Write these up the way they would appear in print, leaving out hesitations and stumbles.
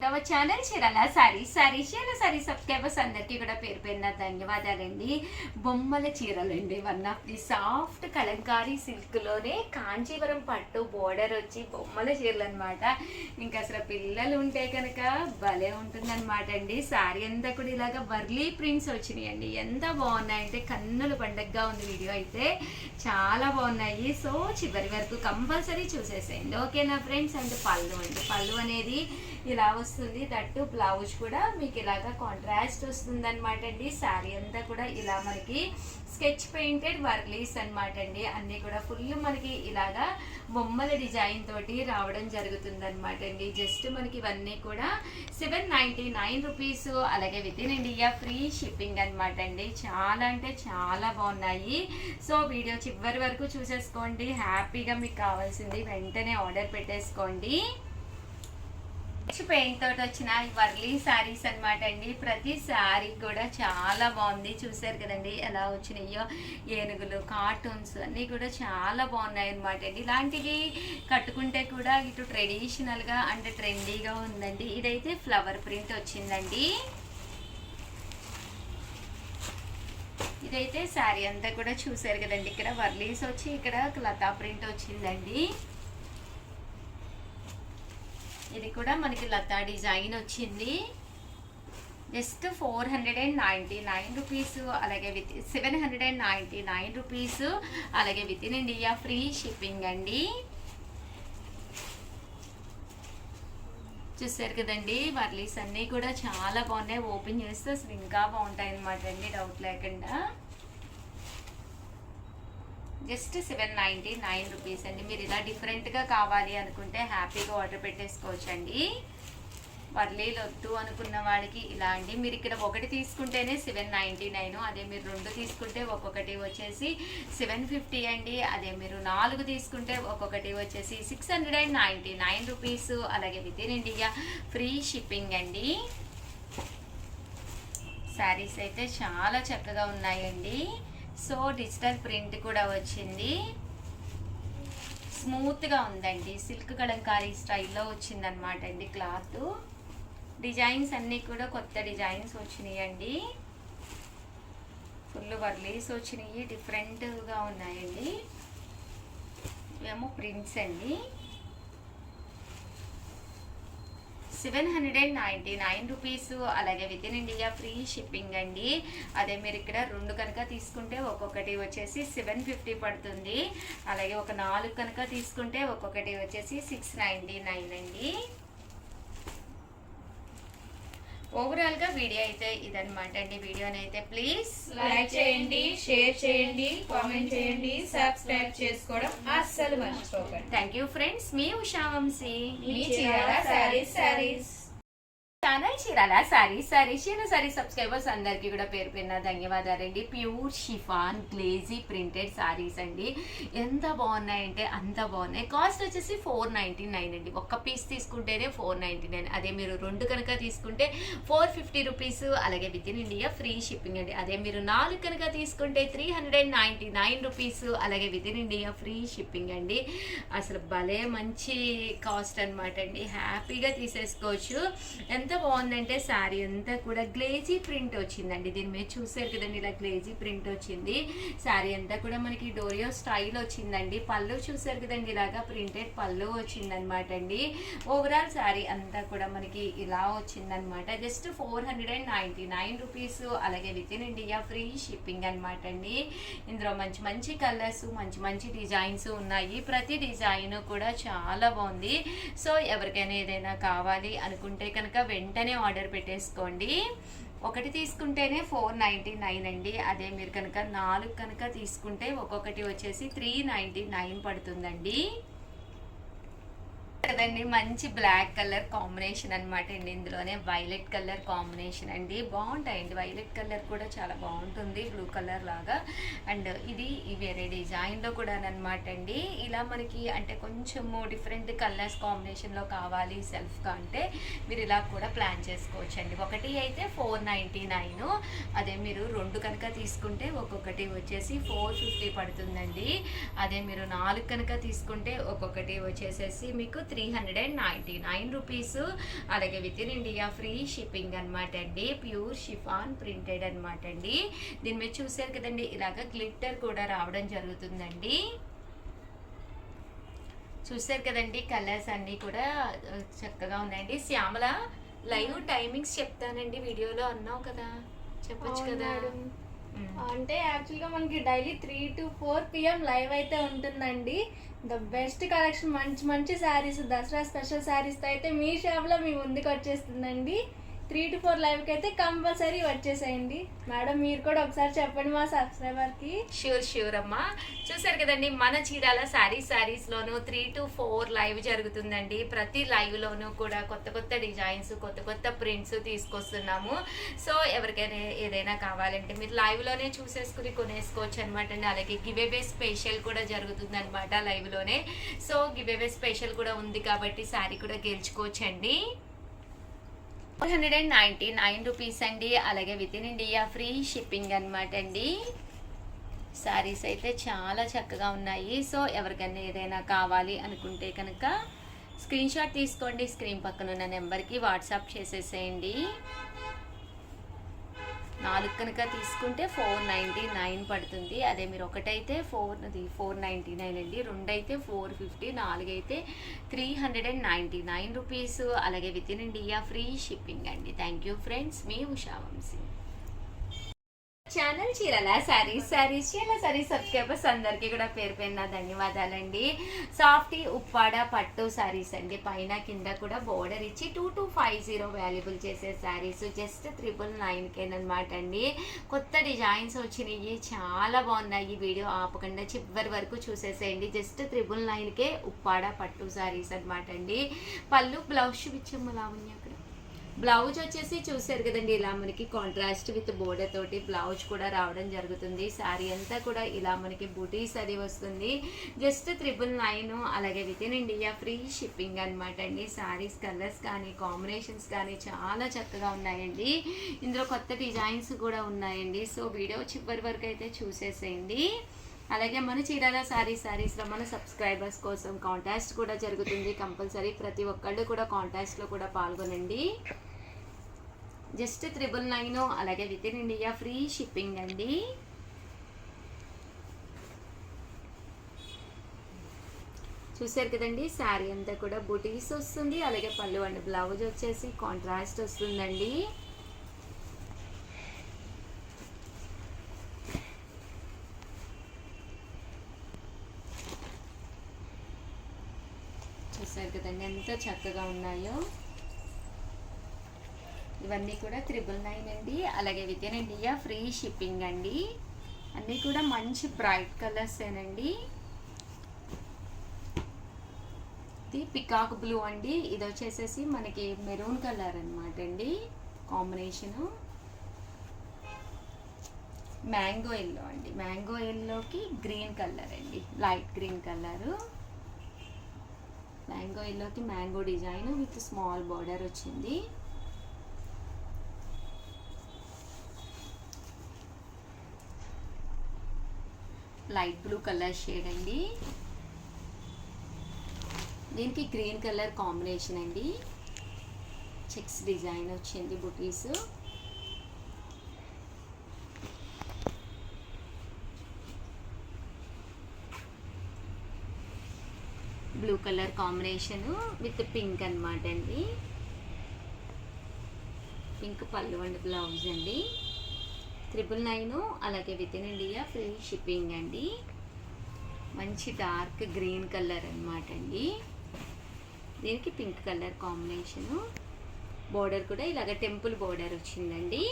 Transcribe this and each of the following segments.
తమ channel Chirala saree subscribers అందరికీ కూడా పేరు పేరున ధన్యవాదాలండి. బొమ్మల చీరలండి, one of the soft Kalamkari సిల్క్లోనే కాంచీవరం పట్టు బోర్డర్ వచ్చి బొమ్మల చీరలు అనమాట. ఇంకా అసలు పిల్లలు ఉంటే కనుక భలే ఉంటుందన్నమాట అండి. శారీ అంతా కూడా ఇలాగ వర్లీ ప్రింట్స్ వచ్చినాయండి. ఎంత బాగున్నాయంటే కన్నుల పండగగా ఉంది. వీడియో అయితే చాలా బాగున్నాయి. సో చివరి వరకు కంపల్సరీ చూసేసేయండి, ఓకేనా ఫ్రెండ్స్. అండ్ పళ్ళు అనేది ఇలా వస్తుంది. దట్టు బ్లౌజ్ కూడా మీకు ఇలాగా కాంట్రాస్ట్ వస్తుంది అనమాట అండి. శారీ అంతా కూడా ఇలా మనకి స్కెచ్ పెయింటెడ్ వర్లీస్ అనమాట అండి. అన్నీ కూడా ఫుల్ మనకి ఇలాగా బొమ్మల డిజైన్ తోటి రావడం జరుగుతుంది అనమాట అండి. జస్ట్ మనకి ఇవన్నీ కూడా 799 రూపీస్, అలాగే with in India free shipping అనమాట అండి. చాలా అంటే చాలా బాగున్నాయి. సో వీడియో చివరి వరకు చూసేసుకోండి. హ్యాపీగా మీకు కావాల్సింది వెంటనే ఆర్డర్ పెట్టేసుకోండి. పెయింట్ తోటి వచ్చిన వర్లీ శారీస్ అనమాట అండి. ప్రతి శారీ కూడా చాలా బాగుంది. చూసారు కదండి ఎలా వచ్చినాయో, ఏనుగులు, కార్టూన్స్ అన్నీ కూడా చాలా బాగున్నాయి అనమాట అండి. ఇలాంటివి కట్టుకుంటే కూడా ఇటు ట్రెడిషనల్గా అంటే ట్రెండీగా ఉందండి. ఇదైతే ఫ్లవర్ ప్రింట్ వచ్చిందండి. ఇదైతే శారీ అంతా కూడా చూసారు కదండి. ఇక్కడ వర్లీస్ వచ్చి ఇక్కడ లతా ప్రింట్ వచ్చిందండి. ఇది కూడా మనకి లతా డిజైన్ వచ్చింది. జస్ట్ 499 రూపీస్, అలాగే విత్ 799 రూపీస్, అలాగే with in India free shipping అండి. చూసారు కదండి, వర్లీస్ అన్నీ కూడా చాలా బాగున్నాయి. ఓపెన్ చేస్తే అసలు ఇంకా బాగుంటాయి అనమాట అండి, డౌట్ లేకుండా. జస్ట్ 799 రూపీస్ అండి. మీరు ఇలా డిఫరెంట్గా కావాలి అనుకుంటే హ్యాపీగా ఆర్డర్ పెట్టేసుకోవచ్చండి. వర్లీలు వద్దు అనుకున్న వాడికి ఇలా అండి. మీరు ఇక్కడ ఒకటి తీసుకుంటేనే 799, అదే మీరు 2 తీసుకుంటే ఒక్కొక్కటి వచ్చేసి 750 అండి. అదే మీరు 4 తీసుకుంటే ఒక్కొక్కటి వచ్చేసి 699 రూపీస్, అలాగే with in India free shipping అండి. శారీస్ అయితే చాలా చక్కగా ఉన్నాయండి. సో డిజిటల్ ప్రింట్ కూడా వచ్చింది. స్మూత్గా ఉందండి, సిల్క్ కలంకారీ స్టైల్లో వచ్చిందనమాట అండి. క్లాత్ డిజైన్స్ అన్నీ కూడా కొత్త డిజైన్స్ వచ్చినాయండి. ఫుల్ వర్లీస్ వచ్చినాయి, డిఫరెంట్గా ఉన్నాయండి. ఇవేమో ప్రింట్స్ అండి. 799 రూపీస్, అలాగే with in India free shipping అండి. అదే మీరు ఇక్కడ 2 కనుక తీసుకుంటే ఒక్కొక్కటి వచ్చేసి 750 పడుతుంది. అలాగే ఒక 4 కనుక తీసుకుంటే ఒక్కొక్కటి వచ్చేసి 699 అండి. ఓవరాల్గా వీడియో అయితే ఇదనమాట అండి. వీడియోని అయితే ప్లీజ్ లైక్ చేయండి, షేర్ చేయండి, కామెంట్ చేయండి, సబ్స్క్రైబ్ చేసుకోవడం అస్సలు మర్చిపోకండి. Thank you friends. మీ ఉషా వంశీ, మీ చీరాల సారీస్. ఛానల్ చీరాల సారీ సబ్స్క్రైబర్స్ అందరికీ కూడా పేరు పేరున ధన్యవాదాలండి. Pure chiffon glazy printed sarees అండి. ఎంత బాగున్నాయంటే అంత బాగున్నాయి. కాస్ట్ వచ్చేసి 499 అండి. ఒక్క పీస్ తీసుకుంటేనే 499. అదే మీరు 2 కనుక తీసుకుంటే 450 రూపీస్, అలాగే with in India free shipping అండి. అదే మీరు 4 కనుక తీసుకుంటే 399 రూపీస్, అలాగే with in India free shipping అండి. అసలు భలే మంచి కాస్ట్ అనమాట అండి. హ్యాపీగా తీసేసుకోవచ్చు. ఎంత బాగుందంటే శారీ అంతా కూడా గ్లేజీ ప్రింట్ వచ్చిందండి. దీని మీద చూసారు కదండి, ఇలా గ్లేజీ ప్రింట్ వచ్చింది. శారీ అంతా కూడా మనకి డోరియో స్టైల్ వచ్చిందండి. పళ్ళు చూసారు కదండి, ఇలాగా ప్రింటెడ్ పళ్ళు వచ్చిందనమాట అండి. ఓవరాల్ శారీ అంతా కూడా మనకి ఇలా వచ్చిందనమాట. జస్ట్ 499 రూపీస్, అలాగే with in India free shipping అనమాట అండి. ఇందులో మంచి మంచి కలర్స్, మంచి మంచి డిజైన్స్ ఉన్నాయి. ప్రతి డిజైన్ కూడా చాలా బాగుంది. సో ఎవరికైనా ఏదైనా కావాలి అనుకుంటే కనుక వెంటనే ఆర్డర్ పెట్టేసుకోండి. ఒకటి తీసుకుంటేనే 499 అండి. అదే మీరు కనుక 4 కనుక తీసుకుంటే ఒక్కొక్కటి వచ్చేసి 399 పడుతుందండి. కదండి, మంచి బ్లాక్ కలర్ కాంబినేషన్ అనమాట అండి. ఇందులోనే వైలెట్ కలర్ కాంబినేషన్ అండి. బాగుంటాయండి. వైలెట్ కలర్ కూడా చాలా బాగుంటుంది, బ్లూ కలర్ లాగా. అండ్ ఇది వేరే డిజైన్లో కూడా అనమాట అండి. ఇలా మనకి అంటే కొంచెము డిఫరెంట్ కలర్స్ కాంబినేషన్లో కావాలి సెల్ఫ్గా అంటే మీరు ఇలా కూడా ప్లాన్ చేసుకోవచ్చు అండి. ఒకటి అయితే 499, అదే మీరు 2 కనుక తీసుకుంటే ఒక్కొక్కటి వచ్చేసి 450 పడుతుందండి. అదే మీరు 4 కనుక తీసుకుంటే ఒక్కొక్కటి వచ్చేసేసి మీకు 399 రూపీస్. అలాగే with in India free shipping అనమాట అండి. ప్యూర్ షిఫాన్ ప్రింటెడ్ అనమాట అండి. దీని మీద చూసారు కదండి, ఇలాగ గ్లిట్టర్ కూడా రావడం జరుగుతుందండి. చూసారు కదండి, కలర్స్ అన్నీ కూడా చక్కగా ఉన్నాయండి. శ్యామల లైవ్ టైమింగ్స్ చెప్తానండి వీడియోలో అన్నావు కదా, చెప్పొచ్చు కదా. అంటే యాక్చువల్గా మనకి డైలీ 3 to 4 PM లైవ్ అయితే ఉంటుందండి. ద బెస్ట్ కలెక్షన్, మంచి మంచి శారీస్, దసరా స్పెషల్ శారీస్తో అయితే మీ షాప్లో మీ ముందుకు వచ్చేస్తుందండి. 3 to 4 లైవ్కి అయితే కంపల్సరీ వచ్చేసేయండి. మేడం మీరు కూడా ఒకసారి చెప్పండి మా సబ్స్క్రైబర్కి. షూర్ అమ్మా. చూసారు కదండి, మన చీరాల శారీస్లోను 3 to 4 లైవ్ జరుగుతుందండి. ప్రతి లైవ్లోనూ కూడా కొత్త కొత్త డిజైన్స్, కొత్త కొత్త ప్రింట్స్ తీసుకొస్తున్నాము. సో ఎవరికైనా ఏదైనా కావాలంటే మీరు లైవ్లోనే చూసేసుకుని కొనేసుకోవచ్చు అనమాట అండి. అలాగే గివ్ అవే స్పెషల్ కూడా జరుగుతుంది అనమాట లైవ్లోనే. సో గివ్ అవే స్పెషల్ కూడా ఉంది కాబట్టి శారీ కూడా గెలుచుకోవచ్చండి. 499 రూపీస్ అండి. అలాగే with in India free shipping అనమాట అండి. శారీస్ అయితే చాలా చక్కగా ఉన్నాయి. సో ఎవరికైనా ఏదైనా కావాలి అనుకుంటే కనుక స్క్రీన్ షాట్ తీసుకోండి, స్క్రీన్ పక్కన ఉన్న నెంబర్కి వాట్సాప్ చేసేసేయండి. 4 కనుక తీసుకుంటే 499 పడుతుంది. అదే మీరు ఒకటైతే 499 అండి, 2 అయితే 450, 4 అయితే 399 రూపీస్. అలాగే with in India free shipping అండి. థ్యాంక్ యూ ఫ్రెండ్స్, మీ ఉషా వంశీ. ఛానల్ చీరాల శారీస్ చీరాల శారీస్ సబ్స్క్రైబర్స్ అందరికీ కూడా పేరు పేరున ధన్యవాదాలండి. సాఫ్టీ ఉప్పాడ పట్టు శారీస్ అండి. పైన కింద కూడా బోర్డర్ ఇచ్చి 2250 వాల్యుబుల్ చేసే శారీస్ జస్ట్ 999 అనమాట అండి. కొత్త డిజైన్స్ వచ్చినాయి, చాలా బాగున్నాయి. వీడియో ఆపకుండా చివరి వరకు చూసేసేయండి. జస్ట్ 999కే ఉప్పాడ పట్టు శారీస్ అనమాట అండి. పళ్ళు బ్లౌజ్ చూపించమ్మ లావణ్య. అక్కడ బ్లౌజ్ వచ్చేసి చూసారు కదండి, ఇలా మనకి కాంట్రాస్ట్ విత్ బోర్డర్ తోటి బ్లౌజ్ కూడా రావడం జరుగుతుంది. శారీ అంతా కూడా ఇలా మనకి బూటీస్ అది వస్తుంది. జస్ట్ 999. అలాగే with in India free shipping అనమాట అండి. శారీస్ కలర్స్ కానీ కాంబినేషన్స్ కానీ చాలా చక్కగా ఉన్నాయండి. ఇందులో కొత్త డిజైన్స్ కూడా ఉన్నాయండి. సో వీడియో చివరి వరకు అయితే చూసేసేయండి. అలాగే మన చీరాల శారీస్లో మన సబ్స్క్రైబర్స్ కోసం కాంటాస్ట్ కూడా జరుగుతుంది. కంపల్సరీ ప్రతి ఒక్కళ్ళు కూడా కాంటాస్ట్లో కూడా పాల్గొనండి. జస్ట్ 999. అలాగే with in India free shipping అండి. చూసారు కదండి, శారీ అంతా కూడా బూటీస్ వస్తుంది. అలాగే పళ్ళు అండ్ బ్లౌజ్ వచ్చేసి కాంట్రాస్ట్ వస్తుందండి. చూసారు కదండి ఎంత చక్కగా ఉన్నాయో. ఇవన్నీ కూడా 999 అండి. అలాగే with in India free shipping అండి. అన్నీ కూడా మంచి బ్రైట్ కలర్స్ ఏనండి. ఇది పికాక్ బ్లూ అండి. ఇది వచ్చేసేసి మనకి మెరూన్ కలర్ అనమాట అండి. కాంబినేషను మ్యాంగో ఎల్లో అండి. మ్యాంగో ఎల్లోకి గ్రీన్ కలర్ అండి, లైట్ గ్రీన్ కలరు. మ్యాంగో ఎల్లోకి mango design with small border వచ్చింది. లైట్ బ్లూ కలర్ షేడ్ అండి. దీనికి గ్రీన్ కలర్ కాంబినేషన్ అండి. చెక్స్ డిజైన్ వచ్చింది, బుటీస్. Blue colour combination with pink అనమాట అండి. పింక్ పళ్ళు అండ్ బ్లౌజ్ అండి. 999. అలాగే with in India free shipping అండి. మంచి డార్క్ గ్రీన్ కలర్ అనమాట అండి. దీనికి పింక్ కలర్ కాంబినేషను. బోర్డర్ కూడా ఇలాగ టెంపుల్ బోర్డర్ వచ్చిందండి.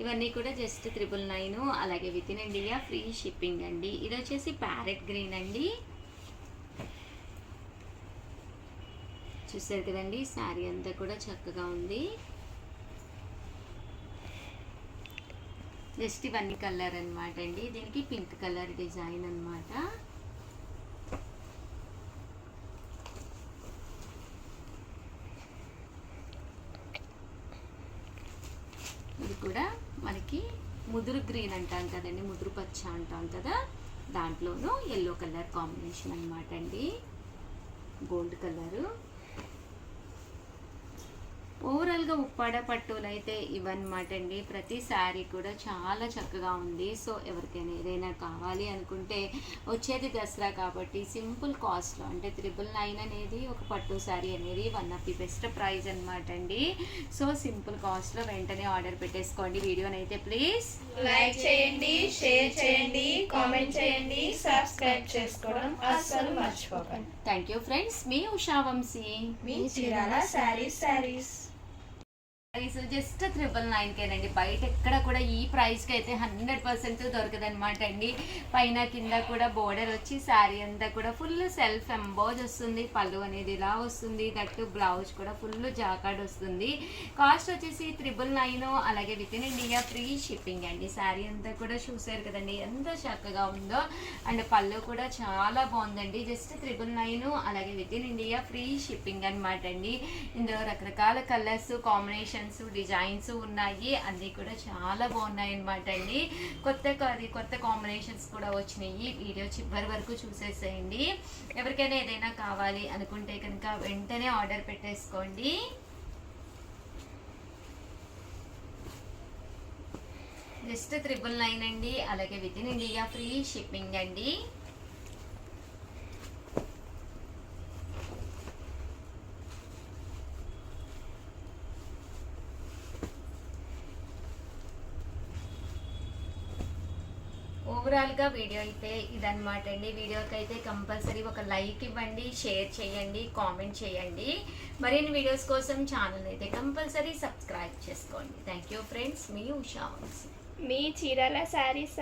ఇవన్నీ కూడా జస్ట్ 999. అలాగే with in India free shipping అండి. ఇది వచ్చేసి ప్యారెట్ గ్రీన్ అండి. చూసారు కదండి, శారీ అంతా కూడా చక్కగా ఉంది. జస్ట్ ఇవన్నీ కలర్ అనమాట అండి. దీనికి పింక్ కలర్ డిజైన్ అనమాట. ఇది కూడా మనకి ముదురు గ్రీన్ అంటాం కదండి, ముదురు పచ్చ అంటాం కదా, దాంట్లోనూ ఎల్లో కలర్ కాంబినేషన్ అనమాట అండి. Gold colour. ఓవరాల్గా ఉప్పాడ పట్టులు అయితే ఇవన్నమాట అండి. ప్రతి శారీ కూడా చాలా చక్కగా ఉంది. సో ఎవరికైనా ఏదైనా కావాలి అనుకుంటే వచ్చేది దసరా కాబట్టి సింపుల్ కాస్ట్లో అంటే 999 అనేది ఒక పట్టు శారీ అనేది one of the best price అనమాట అండి. సో సింపుల్ కాస్ట్లో వెంటనే ఆర్డర్ పెట్టేసుకోండి. వీడియోని అయితే ప్లీజ్ లైక్ చేయండి, షేర్ చేయండి, కామెంట్ చేయండి, సబ్స్క్రైబ్ చేసుకోవడం అస్సలు మర్చిపోకండి. Thank you friends. మీ ఉషా వంశీ, మీ చీరాల శారీస్. జస్ట్ 999కేనండి. బయట ఎక్కడ కూడా ఈ ప్రైస్కి అయితే 100% దొరకదనమాట అండి. పైన కింద కూడా బోర్డర్ వచ్చి శారీ అంతా కూడా ఫుల్ సెల్ఫ్ ఎంబోజ్ వస్తుంది. పళ్ళు అనేది ఇలా వస్తుంది. దట్టు బ్లౌజ్ కూడా ఫుల్ జాకార్డ్ వస్తుంది. కాస్ట్ వచ్చేసి 999. అలాగే with in India free shipping అండి. శారీ అంతా కూడా చూసారు కదండి ఎంత చక్కగా ఉందో. అండ్ పళ్ళు కూడా చాలా బాగుందండి. జస్ట్ 999. అలాగే with in India free shipping అనమాట అండి. ఇందులో రకరకాల కలర్స్ కాంబినేషన్ డిజైన్స్ ఉన్నాయి. అన్నీ కూడా చాలా బాగున్నాయి అనమాట అండి. కొత్త కాంబినేషన్స్ కూడా వచ్చినాయి. వీడియో చివరి వరకు చూసేసేయండి. ఎవరికైనా ఏదైనా కావాలి అనుకుంటే కనుక వెంటనే ఆర్డర్ పెట్టేసుకోండి. జస్ట్ 999 అండి. అలాగే with in India free shipping అండి. ఓవరాల్గా వీడియో అయితే ఇదన్నమాట అండి. వీడియోకి అయితే కంపల్సరీ ఒక లైక్ ఇవ్వండి, షేర్ చేయండి, కామెంట్ చేయండి. మరిన్ని వీడియోస్ కోసం ఛానల్ అయితే కంపల్సరీ సబ్స్క్రైబ్ చేసుకోండి. Thank you friends. మీ ఉషా వంశీ, మీ చీరాల శారీస్.